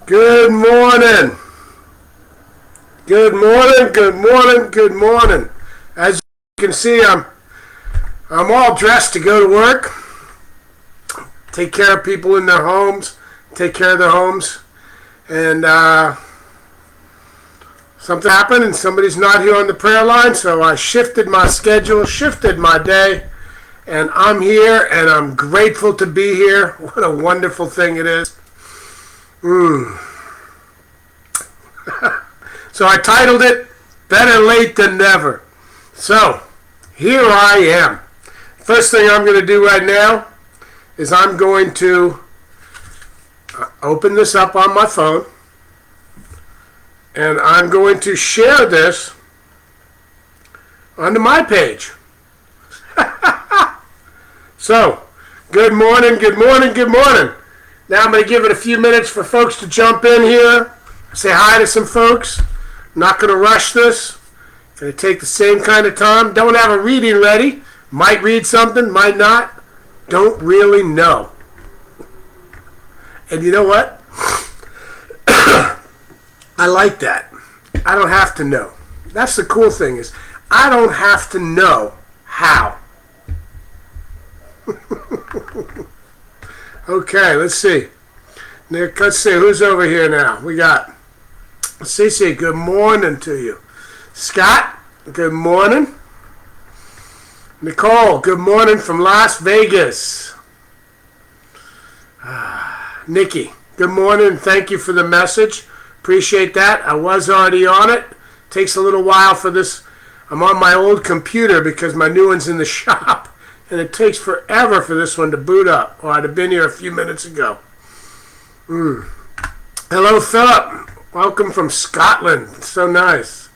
Good morning. Good morning, good morning, good morning. As you can see, I'm all dressed to go to work, take care of people in their homes, take care of their homes, and something happened and somebody's not here on the prayer line, so I shifted my schedule, shifted my day, and I'm here and I'm grateful to be here. What a wonderful thing it is. So I titled it, Better Late Than Never. So, here I am. First thing I'm going to do right now is I'm going to open this up on my phone, and I'm going to share this onto my page. So, good morning, good morning, good morning. Now I'm going to give it a few minutes for folks to jump in here, say hi to some folks. I'm not going to rush this. Going to take the same kind of time. Don't have a reading ready. Might read something, might not. Don't really know. And you know what? I like that. I don't have to know. That's the cool thing is I don't have to know how. Okay, let's see. Nick, let's see who's over here now. We got Cece, good morning to you. Scott, good morning. Nicole, good morning from Las Vegas. Nikki, good morning. Thank you for the message. Appreciate that. I was already on it. Takes a little while for this. I'm on my old computer because my new one's in the shop. And it takes forever for this one to boot up. Or I'd have been here a few minutes ago. Hello, Philip. Welcome from Scotland. It's so nice.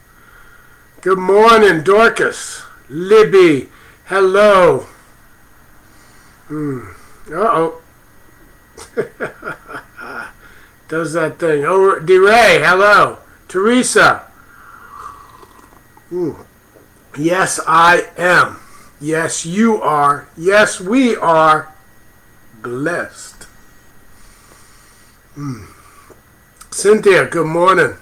Good morning, Dorcas. Libby. Hello. Uh-oh. Does that thing. Oh, DeRay. Hello. Teresa. Yes, I am. Yes, you are. Yes, we are blessed. Cynthia, good morning.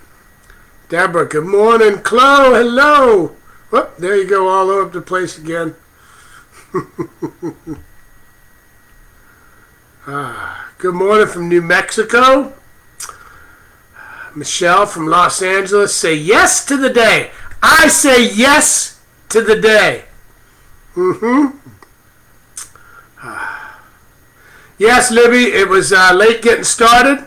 Deborah, good morning. Chloe, hello. Whoop, there you go, all over the place again. Good morning from New Mexico. Michelle from Los Angeles, say yes to the day. I say yes to the day. Yes, Libby, it was late getting started.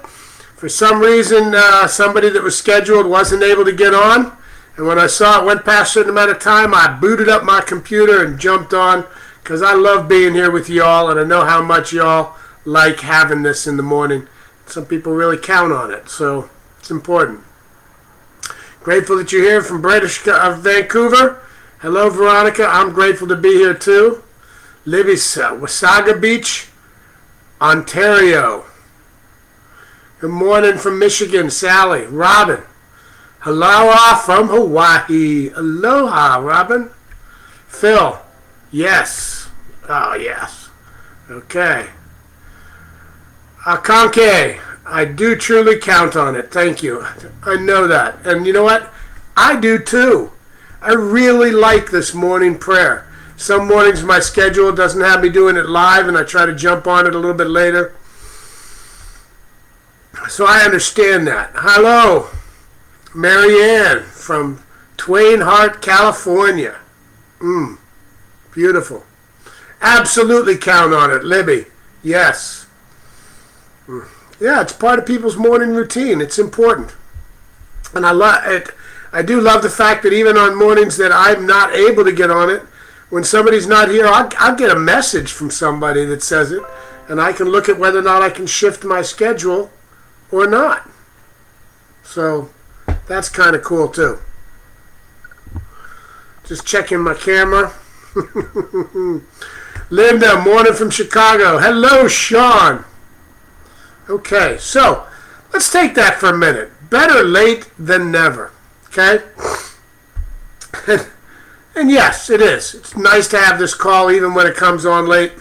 For some reason, somebody that was scheduled wasn't able to get on. And when I saw it went past a certain amount of time, I booted up my computer and jumped on because I love being here with y'all, and I know how much y'all like having this in the morning. Some people really count on it, so it's important. Grateful that you're here from Vancouver. Hello, Veronica. I'm grateful to be here, too. Libby's Wasaga Beach, Ontario. Good morning from Michigan, Sally. Robin. Aloha from Hawaii. Aloha, Robin. Phil. Yes. Oh, yes. Okay. Akanke. I do truly count on it. Thank you. I know that. And you know what? I do, too. I really like this morning prayer. Some mornings my schedule doesn't have me doing it live, and I try to jump on it a little bit later. So I understand that. Hello, Marianne from Twain Harte, California. Beautiful. Absolutely count on it, Libby. Yes. Yeah, it's part of people's morning routine. It's important. And I love it. I do love the fact that even on mornings that I'm not able to get on it, when somebody's not here, I'll get a message from somebody that says it, and I can look at whether or not I can shift my schedule or not. So that's kind of cool too. Just checking my camera. Linda, morning from Chicago. Hello, Sean. Okay, so let's take that for a minute. Better late than never. Okay? And yes, it is. It's nice to have this call even when it comes on late.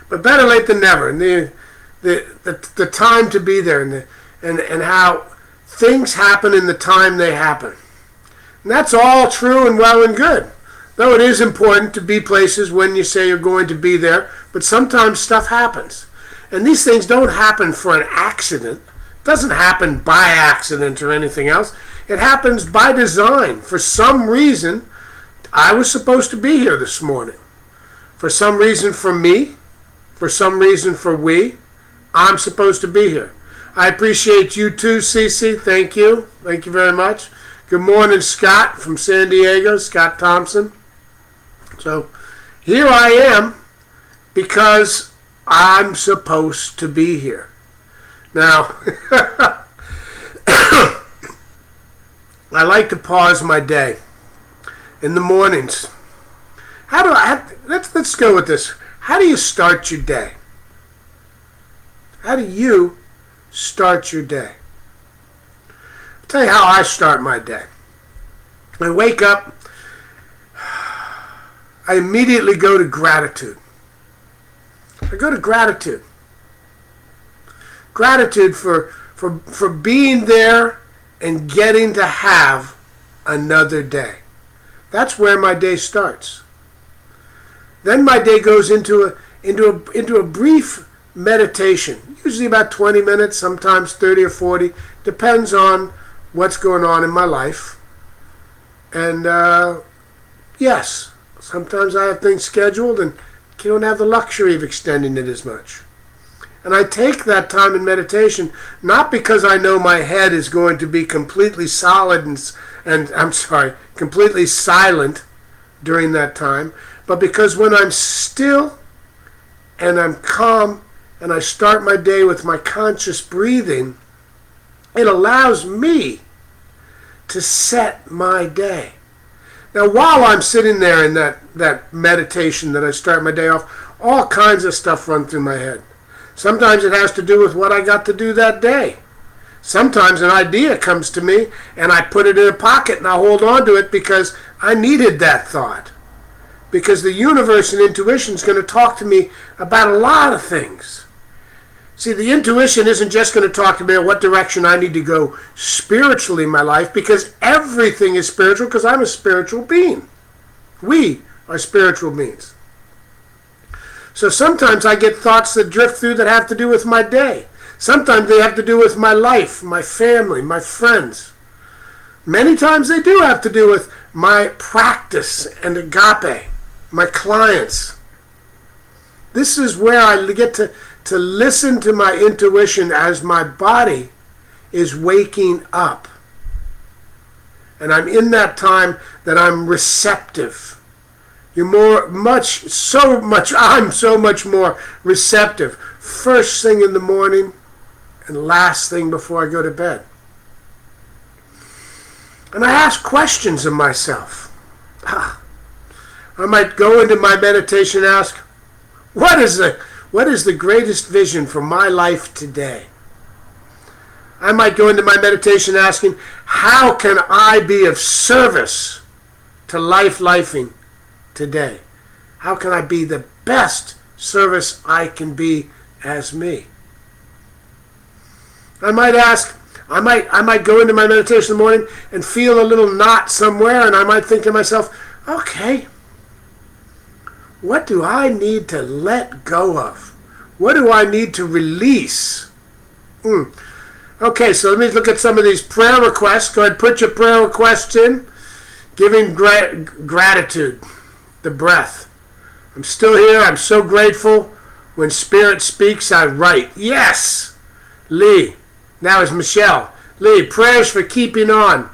But better late than never. And the time to be there. and how things happen in the time they happen. And that's all true and well and good. Though it is important to be places when you say you're going to be there, but sometimes stuff happens. And these things don't happen for an accident. It doesn't happen by accident or anything else. It happens by design. For some reason, I was supposed to be here this morning. For some reason for me, for some reason for we, I'm supposed to be here. I appreciate you too, Cece. Thank you. Thank you very much. Good morning, Scott from San Diego, Scott Thompson. So here I am because I'm supposed to be here. Now, I like to pause my day in the mornings. Let's go with this. How do you start your day? How do you start your day? I'll tell you how I start my day. I wake up, I immediately go to gratitude. I go to gratitude. Gratitude for being there and getting to have another day. That's where my day starts. Then my day goes into a brief meditation, usually about 20 minutes, sometimes 30 or 40, depends on what's going on in my life. And yes, sometimes I have things scheduled and you don't have the luxury of extending it as much. And I take that time in meditation not because I know my head is going to be completely solid completely silent during that time, but because when I'm still and I'm calm and I start my day with my conscious breathing, it allows me to set my day. Now, while I'm sitting there in that meditation that I start my day off, all kinds of stuff run through my head. Sometimes it has to do with what I got to do that day. Sometimes an idea comes to me and I put it in a pocket and I hold on to it because I needed that thought. Because the universe and intuition is going to talk to me about a lot of things. See, the intuition isn't just going to talk to me about what direction I need to go spiritually in my life, because everything is spiritual because I'm a spiritual being. We are spiritual beings. So sometimes I get thoughts that drift through that have to do with my day. Sometimes they have to do with my life, my family, my friends. Many times they do have to do with my practice and agape, my clients. This is where I get to listen to my intuition as my body is waking up. And I'm in that time that I'm receptive. I'm so much more receptive. First thing in the morning and last thing before I go to bed. And I ask questions of myself. I might go into my meditation and ask, what is the greatest vision for my life today? I might go into my meditation asking, how can I be of service to lifing today? How can I be the best service I can be as me? I might go into my meditation in the morning and feel a little knot somewhere, and I might think to myself, okay, what do I need to let go of? What do I need to release? Okay, so let me look at some of these prayer requests. Go ahead, put your prayer requests in. Giving gratitude, the breath. I'm still here. I'm so grateful. When Spirit speaks, I write. Yes! Lee. Now it's Michelle. Lee, prayers for keeping on.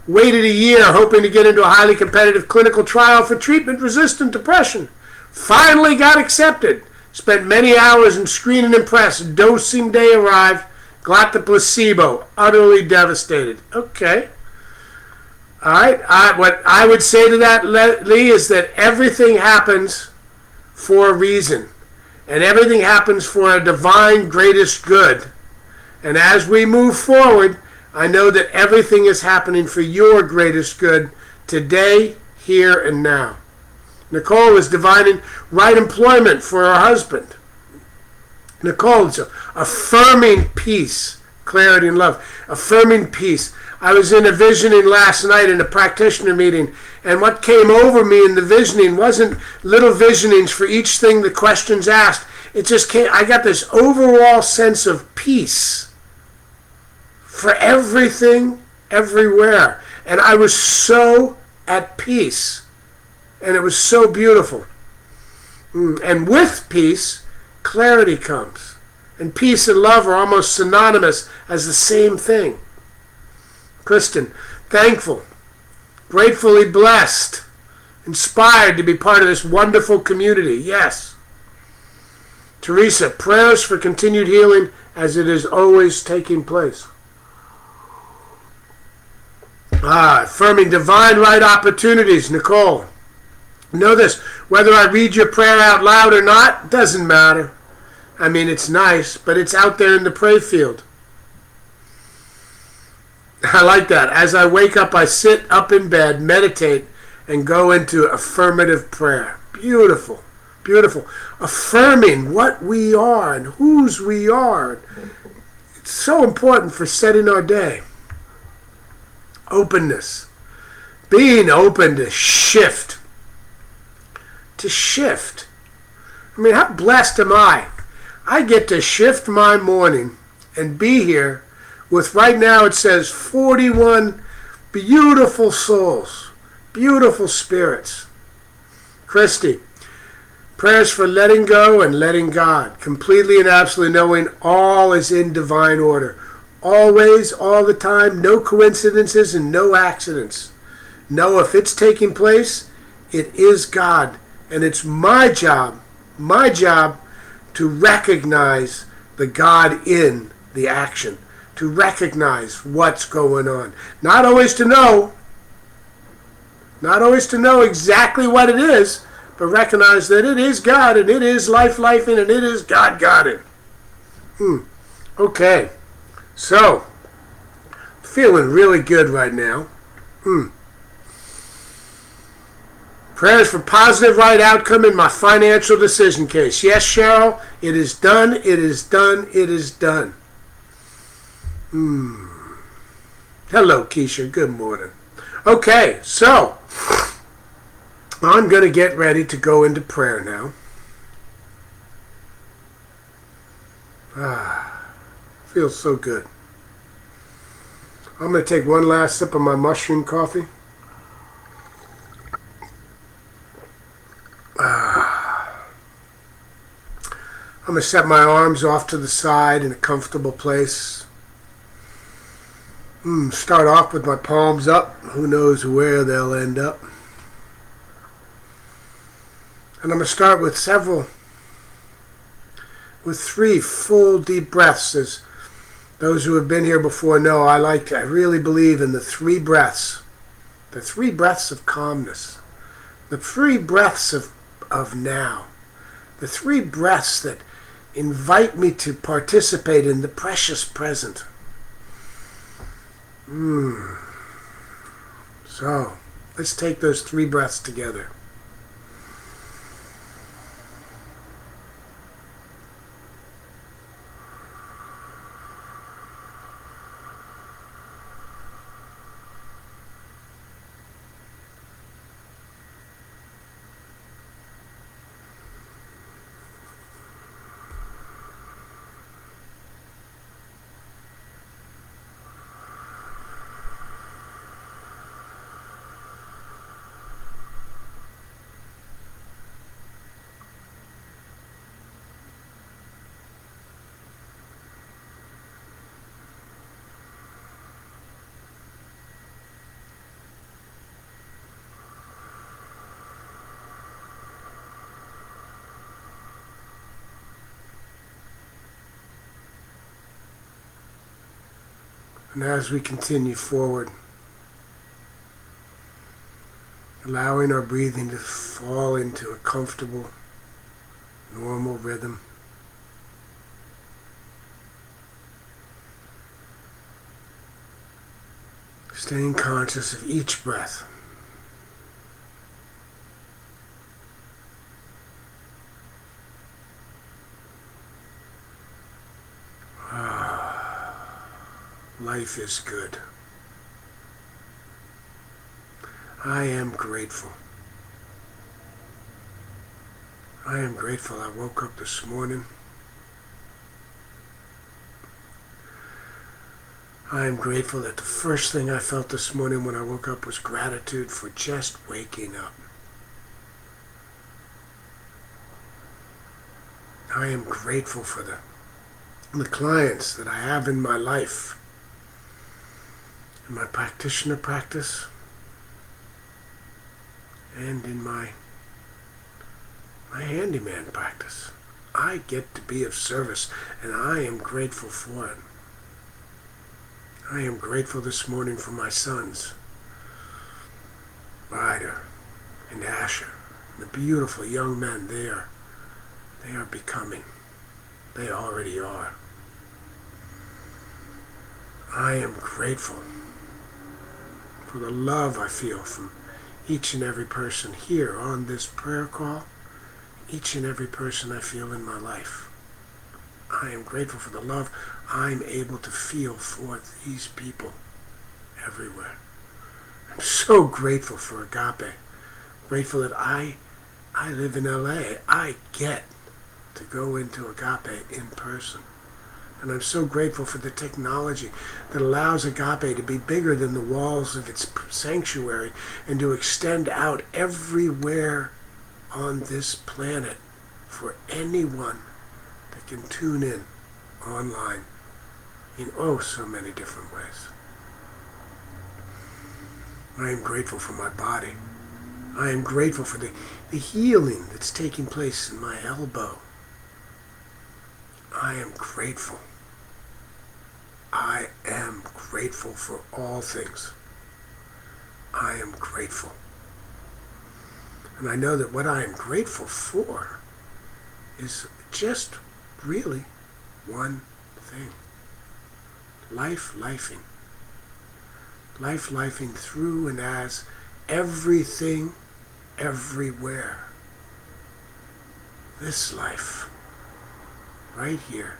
Waited a year hoping to get into a highly competitive clinical trial for treatment-resistant depression. Finally got accepted. Spent many hours in screening and press. Dosing day arrived. Got the placebo. Utterly devastated. Okay. All right. What I would say to that, Lee, is that everything happens for a reason. And everything happens for a divine greatest good. And as we move forward, I know that everything is happening for your greatest good today, here, and now. Nicole is divining right employment for her husband. Nicole is affirming peace, clarity, and love. Affirming peace. I was in a visioning last night in a practitioner meeting, and what came over me in the visioning wasn't little visionings for each thing the questions asked. It just came, I got this overall sense of peace for everything, everywhere. And I was so at peace. And it was so beautiful. And with peace, clarity comes. And peace and love are almost synonymous as the same thing. Kristen, thankful, gratefully blessed, inspired to be part of this wonderful community. Yes. Teresa, prayers for continued healing as it is always taking place. Affirming divine right opportunities. Nicole, know this, whether I read your prayer out loud or not, doesn't matter. I mean, it's nice, but it's out there in the pray field. I like that. As I wake up, I sit up in bed, meditate, and go into affirmative prayer. Beautiful, beautiful. Affirming what we are and whose we are. It's so important for setting our day. Openness. Being open to shift. To shift. I mean, how blessed am I? I get to shift my morning and be here with, right now it says 41 beautiful souls, beautiful spirits. Christy, prayers for letting go and letting God, completely and absolutely knowing all is in divine order. Always, all the time, no coincidences and no accidents. Know if it's taking place, it is God. And it's my job to recognize the God in the action, to recognize what's going on. Not always to know exactly what it is, but recognize that it is God, and it is life-lifing, and it is God-godding. Okay. So, feeling really good right now. Prayers for positive right outcome in my financial decision case. Yes, Cheryl, it is done, it is done, it is done. Hello, Keisha, good morning. Okay, so, I'm going to get ready to go into prayer now. Feels so good. I'm going to take one last sip of my mushroom coffee. I'm going to set my arms off to the side in a comfortable place. Start off with my palms up. Who knows where they'll end up. And I'm going to start with three full deep breaths. As those who have been here before know, I really believe in the three breaths. The three breaths of calmness. The three breaths of now. The three breaths that invite me to participate in the precious present. So, let's take those three breaths together. And as we continue forward, allowing our breathing to fall into a comfortable, normal rhythm. Staying conscious of each breath. Life is good. I am grateful. I am grateful I woke up this morning. I am grateful that the first thing I felt this morning when I woke up was gratitude for just waking up. I am grateful for the clients that I have in my life, in my practitioner practice, and in my handyman practice. I get to be of service, and I am grateful for it. I am grateful this morning for my sons, Ryder and Asher, the beautiful young men they are becoming. They already are. I am grateful for the love I feel from each and every person here on this prayer call, each and every person I feel in my life. I am grateful for the love I'm able to feel for these people everywhere. I'm so grateful for Agape. Grateful that I live in LA. I get to go into Agape in person. And I'm so grateful for the technology that allows Agape to be bigger than the walls of its sanctuary and to extend out everywhere on this planet for anyone that can tune in online in so many different ways. I am grateful for my body. I am grateful for the healing that's taking place in my elbow. I am grateful. I am grateful for all things. I am grateful. And I know that what I am grateful for is just really one thing. Life-lifing. Life-lifing through and as everything, everywhere. This life, right here,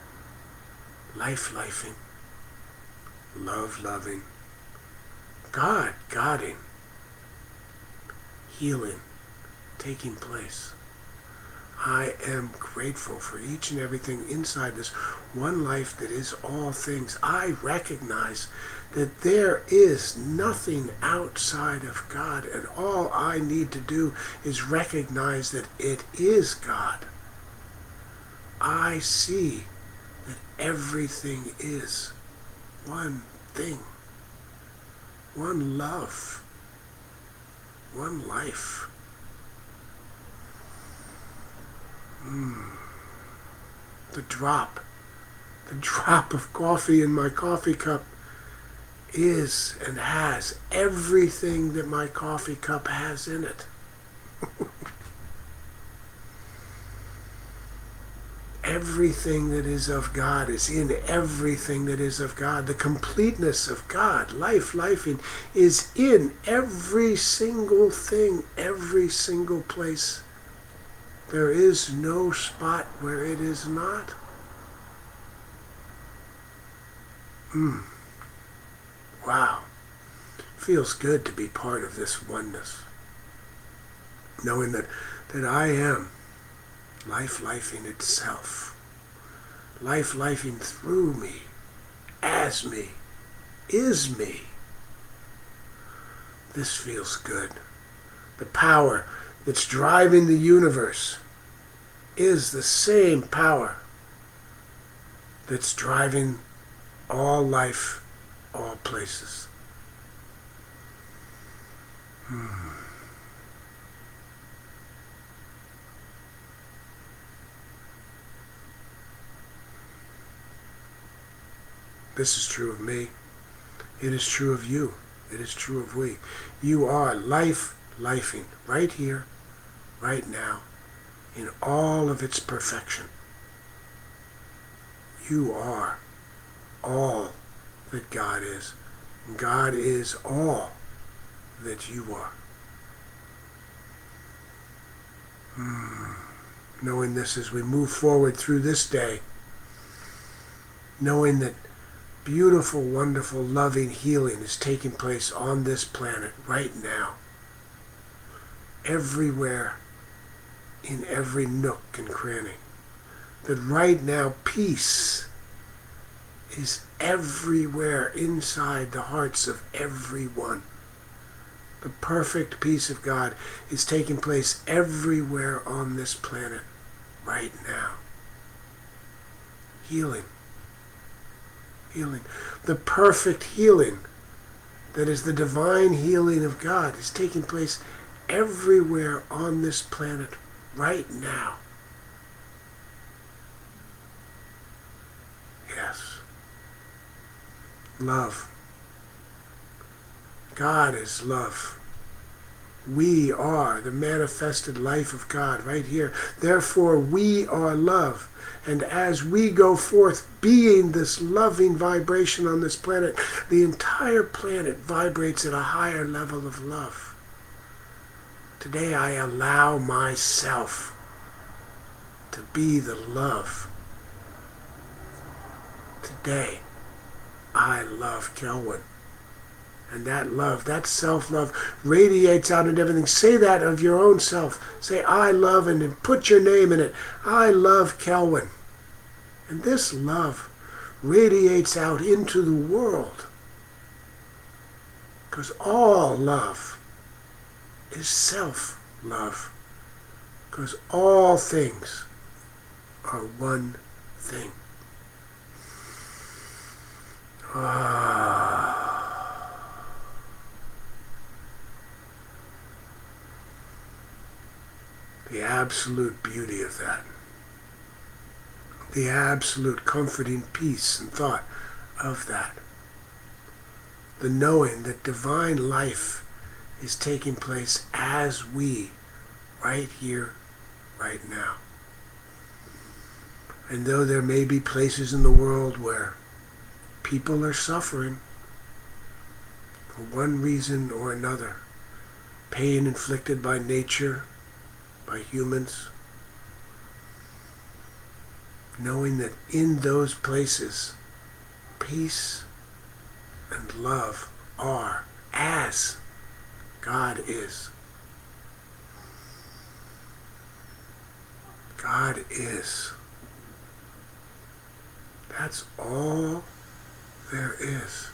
life-lifing, love-loving, God-godding, healing, taking place. I am grateful for each and everything inside this one life that is all things. I recognize that there is nothing outside of God, and all I need to do is recognize that it is God. I see that everything is one thing, one love, one life. The drop of coffee in my coffee cup is and has everything that my coffee cup has in it. Everything that is of God is in everything that is of God. The completeness of God, lifing, is in every single thing, every single place. There is no spot where it is not. Wow. Feels good to be part of this oneness. Knowing that I am life-lifing itself. Life-lifing through me, as me, is me. This feels good. The power that's driving the universe is the same power that's driving all life, all places. This is true of me. It is true of you. It is true of we. You are lifing right here, right now, in all of its perfection. You are all that God is. God is all that you are. Knowing this as we move forward through this day, knowing that beautiful, wonderful, loving healing is taking place on this planet right now. Everywhere, in every nook and cranny. That right now peace is everywhere inside the hearts of everyone. The perfect peace of God is taking place everywhere on this planet right now. Healing. Healing. The perfect healing that is the divine healing of God is taking place everywhere on this planet right now. Yes. Love. God is love. We are the manifested life of God right here. Therefore, we are love. And as we go forth being this loving vibration on this planet, the entire planet vibrates at a higher level of love. Today I allow myself to be the love. Today I love Kelwyn. And that love, that self-love radiates out into everything. Say that of your own self. Say, I love, and then put your name in it. I love Kelwyn. And this love radiates out into the world. Because all love is self-love. Because all things are one thing. The absolute beauty of that. The absolute comforting peace and thought of that. The knowing that divine life is taking place as we, right here, right now. And though there may be places in the world where people are suffering for one reason or another, pain inflicted by nature, by humans, knowing that in those places, peace and love are as God is. God is. That's all there is.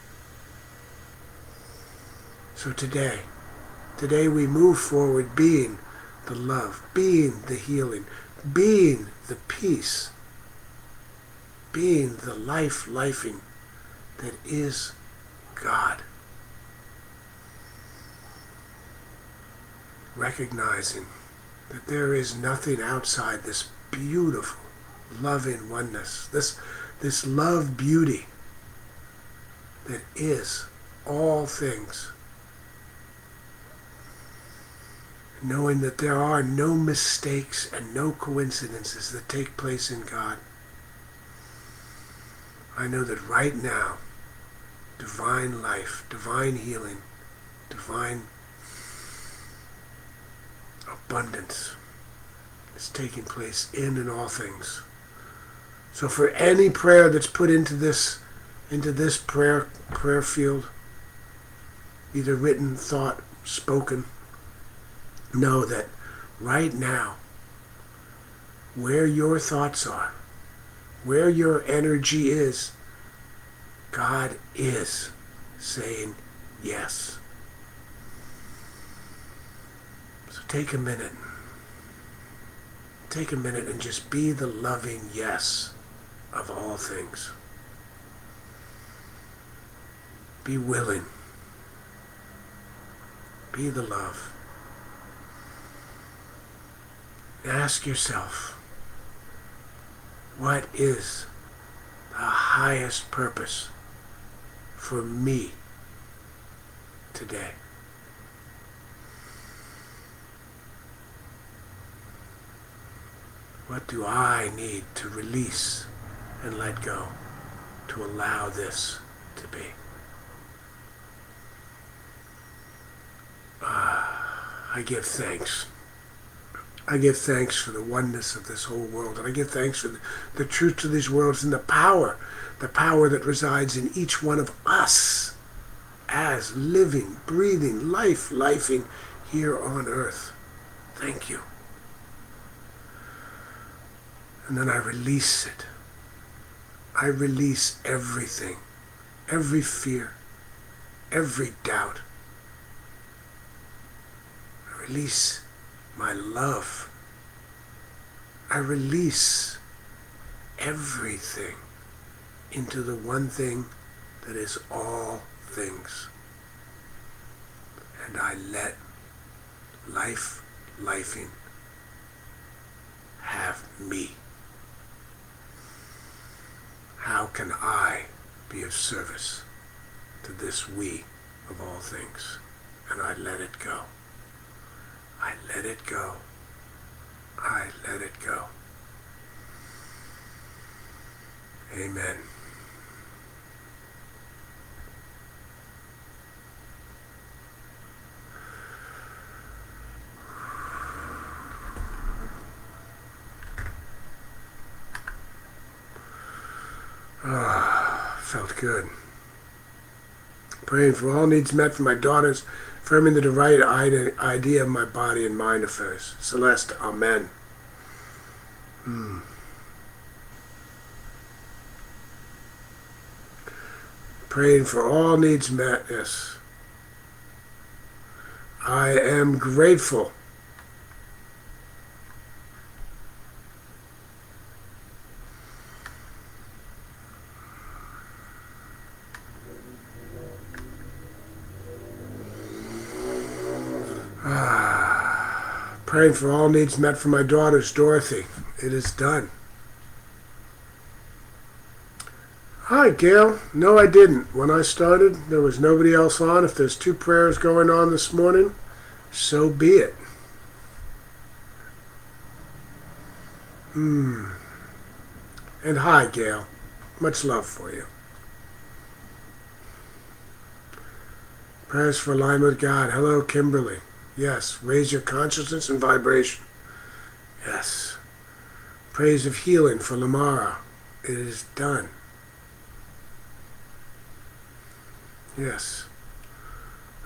So today we move forward being the love, being the healing, being the peace, being the life-lifing that is God. Recognizing that there is nothing outside this beautiful, loving oneness, this love beauty that is all things. Knowing that there are no mistakes and no coincidences that take place in God. I know that right now, divine life, divine healing, divine abundance is taking place in and all things. So for any prayer that's put into this prayer field, either written, thought, spoken, know that right now, where your thoughts are, where your energy is, God is saying yes. So take a minute. Take a minute and just be the loving yes of all things. Be willing. Be the love. Ask yourself, what is the highest purpose for me today? What do I need to release and let go to allow this to be? I give thanks. I give thanks for the oneness of this whole world, and I give thanks for the truth of these worlds and the power that resides in each one of us as living, breathing, lifing here on earth. Thank you. And then I release it. I release everything, every fear, every doubt. I release my love. I release everything into the one thing that is all things. And I let lifing have me. How can I be of service to this we of all things? And I let it go. I let it go. I let it go. Amen. Felt good. Praying for all needs met for my daughters, affirming the right idea of my body and mind affairs. Celeste, amen. Praying for all needs met, yes. I am grateful. Praying for all needs met for my daughters, Dorothy. It is done. Hi, Gail. No, I didn't. When I started, there was nobody else on. If there's 2 prayers going on this morning, so be it. And hi, Gail. Much love for you. Prayers for alignment with God. Hello, Kimberly. Yes, raise your consciousness and vibration. Yes. Praise of healing for Lamara. It is done. Yes.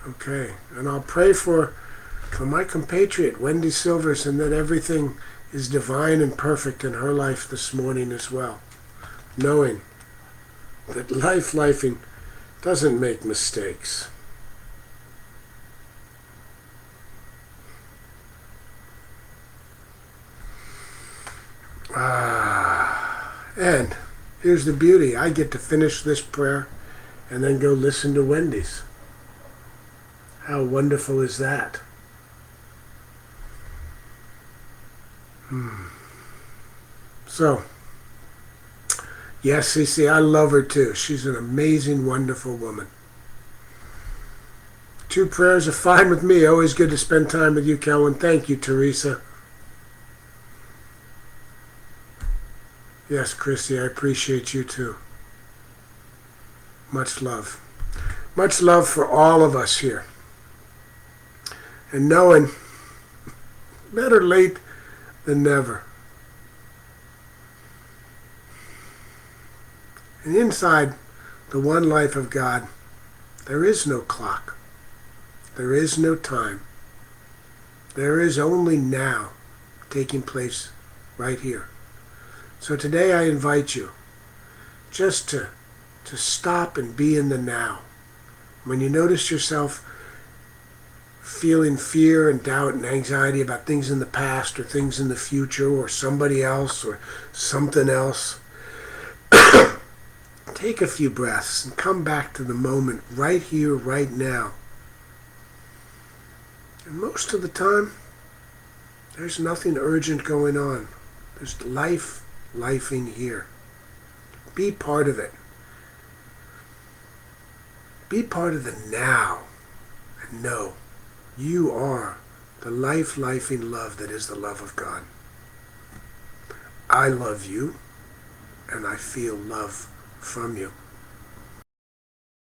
Okay. And I'll pray for my compatriot, Wendy Silvers, and that everything is divine and perfect in her life this morning as well. Knowing that lifing doesn't make mistakes. And here's the beauty. I get to finish this prayer and then go listen to Wendy's. How wonderful is that? So, yes, Cece, I love her too. She's an amazing, wonderful woman. 2 prayers are fine with me. Always good to spend time with you, Kelvin. Thank you, Teresa. Yes, Christy, I appreciate you too. Much love. Much love for all of us here. And knowing, better late than never. And inside the one life of God, there is no clock. There is no time. There is only now taking place right here. So today I invite you just to stop and be in the now. When you notice yourself feeling fear and doubt and anxiety about things in the past or things in the future or somebody else or something else, take a few breaths and come back to the moment right here, right now. And most of the time, there's nothing urgent going on. There's lifing here. Be part of it. Be part of the now. And know you are the lifing love that is the love of God. I love you, and I feel love from you.